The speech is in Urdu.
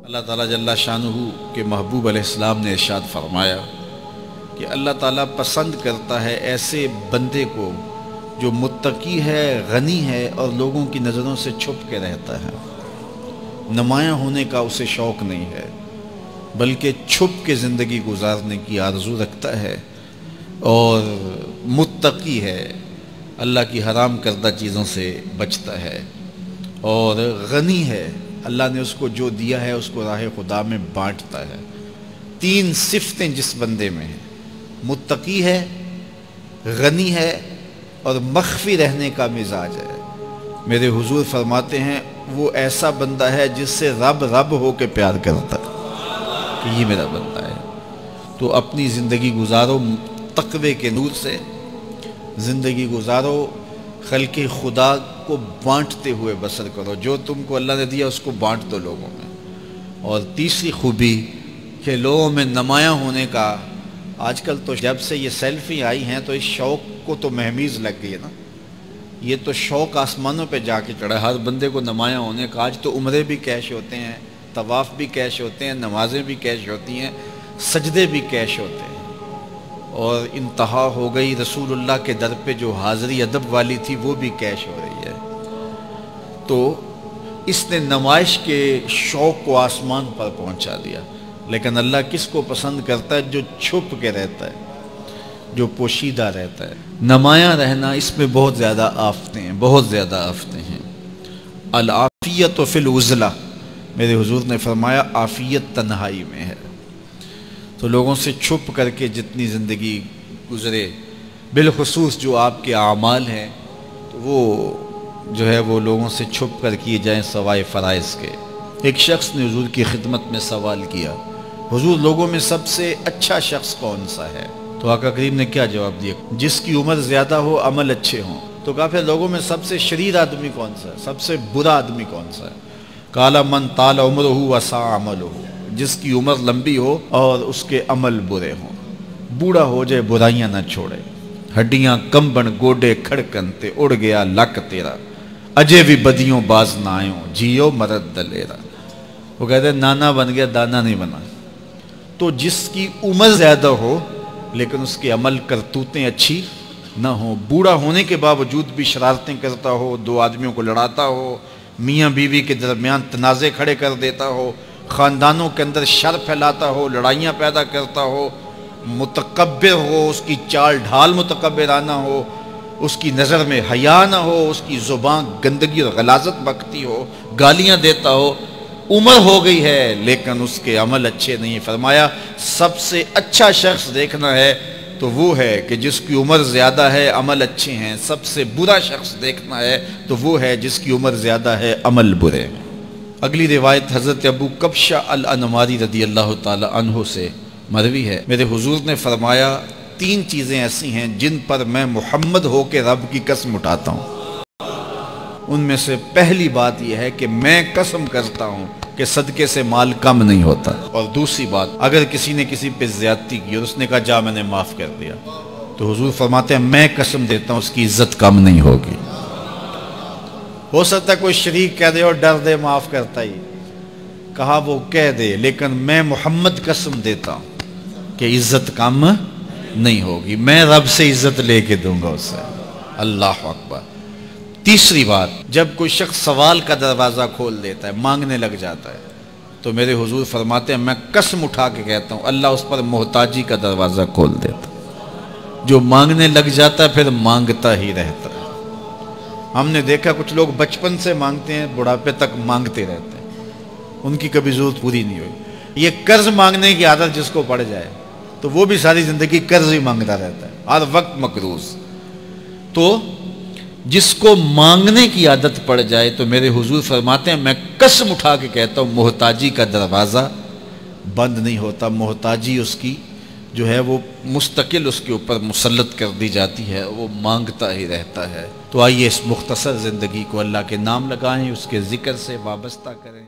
اللہ تعالیٰ جل شانہ کے محبوب علیہ السلام نے ارشاد فرمایا کہ اللہ تعالیٰ پسند کرتا ہے ایسے بندے کو جو متقی ہے، غنی ہے اور لوگوں کی نظروں سے چھپ کے رہتا ہے۔ نمایاں ہونے کا اسے شوق نہیں ہے، بلکہ چھپ کے زندگی گزارنے کی آرزو رکھتا ہے، اور متقی ہے، اللہ کی حرام کردہ چیزوں سے بچتا ہے، اور غنی ہے، اللہ نے اس کو جو دیا ہے اس کو راہ خدا میں بانٹتا ہے۔ تین صفتیں جس بندے میں ہیں، متقی ہے، غنی ہے اور مخفی رہنے کا مزاج ہے۔ میرے حضور فرماتے ہیں وہ ایسا بندہ ہے جس سے رب ہو کے پیار کرتا ہے کہ یہ میرا بندہ ہے۔ تو اپنی زندگی گزارو تقوی کے نور سے، زندگی گزارو خلق خدا کو بانٹتے ہوئے بسر کرو، جو تم کو اللہ نے دیا اس کو بانٹ دو لوگوں میں۔ اور تیسری خوبی کہ لوگوں میں نمایاں ہونے کا، آج کل تو جب سے یہ سیلفی آئی ہیں تو اس شوق کو تو مہمیز لگ گئی ہے نا، یہ تو شوق آسمانوں پہ جا کے چڑھا ہر بندے کو نمایاں ہونے کا۔ آج تو عمرے بھی کیش ہوتے ہیں، طواف بھی کیش ہوتے ہیں، نمازیں بھی کیش ہوتی ہیں، سجدے بھی کیش ہوتے ہیں، اور انتہا ہو گئی رسول اللہ کے در پہ جو حاضری ادب والی تھی وہ بھی کیش ہو رہی ہے۔ تو اس نے نمائش کے شوق کو آسمان پر پہنچا دیا۔ لیکن اللہ کس کو پسند کرتا ہے؟ جو چھپ کے رہتا ہے، جو پوشیدہ رہتا ہے۔ نمایاں رہنا اس میں بہت زیادہ آفتیں ہیں، بہت زیادہ آفتیں ہیں۔ العافیت فی العزلہ، میرے حضور نے فرمایا عافیت تنہائی میں ہے۔ تو لوگوں سے چھپ کر کے جتنی زندگی گزرے، بالخصوص جو آپ کے اعمال ہیں تو وہ جو ہے وہ لوگوں سے چھپ کر کیے جائیں سوائے فرائض کے۔ ایک شخص نے حضور کی خدمت میں سوال کیا، حضور لوگوں میں سب سے اچھا شخص کون سا ہے؟ تو آقا کریم نے کیا جواب دیا؟ جس کی عمر زیادہ ہو، عمل اچھے ہوں۔ تو کہا پھر لوگوں میں سب سے شریر آدمی کون سا ہے؟ سب سے برا آدمی کون سا ہے؟ قال من طال عمرہ وسع عملہ، جس کی عمر لمبی ہو اور اس کے عمل برے ہوں، بوڑھا ہو جائے برائیاں نہ چھوڑے، ہڈیاں کمبن گوڈے کھڑکن تے اڑ گیا لک تیرا، اجے بھی بدیوں باز نہ آئوں، جیو مرد دلیرا۔ وہ کہتے ہیں نانا بن گیا دانا نہیں بنا۔ تو جس کی عمر زیادہ ہو لیکن اس کے عمل کرتوتیں اچھی نہ ہوں، بوڑھا ہونے کے باوجود بھی شرارتیں کرتا ہو، دو آدمیوں کو لڑاتا ہو، میاں بیوی کے درمیان تنازع کھڑے کر دیتا ہو، خاندانوں کے اندر شر پھیلاتا ہو، لڑائیاں پیدا کرتا ہو، متکبر ہو، اس کی چال ڈھال متکبرانہ ہو، اس کی نظر میں حیا نہ ہو، اس کی زبان گندگی اور غلاظت بکتی ہو، گالیاں دیتا ہو، عمر ہو گئی ہے لیکن اس کے عمل اچھے نہیں۔ فرمایا سب سے اچھا شخص دیکھنا ہے تو وہ ہے کہ جس کی عمر زیادہ ہے، عمل اچھے ہیں۔ سب سے برا شخص دیکھنا ہے تو وہ ہے جس کی عمر زیادہ ہے، عمل برے۔ اگلی روایت حضرت ابو کبشہ الانماری رضی اللہ تعالی عنہ سے مروی ہے، میرے حضور نے فرمایا تین چیزیں ایسی ہیں جن پر میں محمد ہو کے رب کی قسم اٹھاتا ہوں۔ ان میں سے پہلی بات یہ ہے کہ میں قسم کرتا ہوں کہ صدقے سے مال کم نہیں ہوتا، اور دوسری بات اگر کسی نے کسی پہ زیادتی کی اور اس نے کہا جا میں نے معاف کر دیا، تو حضور فرماتے ہیں میں قسم دیتا ہوں اس کی عزت کم نہیں ہوگی۔ ہو سکتا ہے کوئی شریک کہہ دے اور ڈر دے معاف کرتا ہی، کہا وہ کہہ دے، لیکن میں محمد قسم دیتا ہوں کہ عزت کم نہیں ہوگی، میں رب سے عزت لے کے دوں گا اسے۔ اللہ اکبر۔ تیسری بات، جب کوئی شخص سوال کا دروازہ کھول دیتا ہے، مانگنے لگ جاتا ہے، تو میرے حضور فرماتے ہیں میں قسم اٹھا کے کہتا ہوں اللہ اس پر محتاجی کا دروازہ کھول دیتا ہے۔ جو مانگنے لگ جاتا ہے پھر مانگتا ہی رہتا ہے۔ ہم نے دیکھا کچھ لوگ بچپن سے مانگتے ہیں، بڑھاپے تک مانگتے رہتے ہیں، ان کی کبھی ضرورت پوری نہیں ہوئی۔ یہ قرض مانگنے کی عادت جس کو پڑ جائے تو وہ بھی ساری زندگی قرض ہی مانگتا رہتا ہے، ہر وقت مقروض۔ تو جس کو مانگنے کی عادت پڑ جائے تو میرے حضور فرماتے ہیں میں قسم اٹھا کے کہتا ہوں محتاجی کا دروازہ بند نہیں ہوتا، محتاجی اس کی جو ہے وہ مستقل اس کے اوپر مسلط کر دی جاتی ہے، وہ مانگتا ہی رہتا ہے۔ تو آئیے اس مختصر زندگی کو اللہ کے نام لگائیں، اس کے ذکر سے وابستہ کریں۔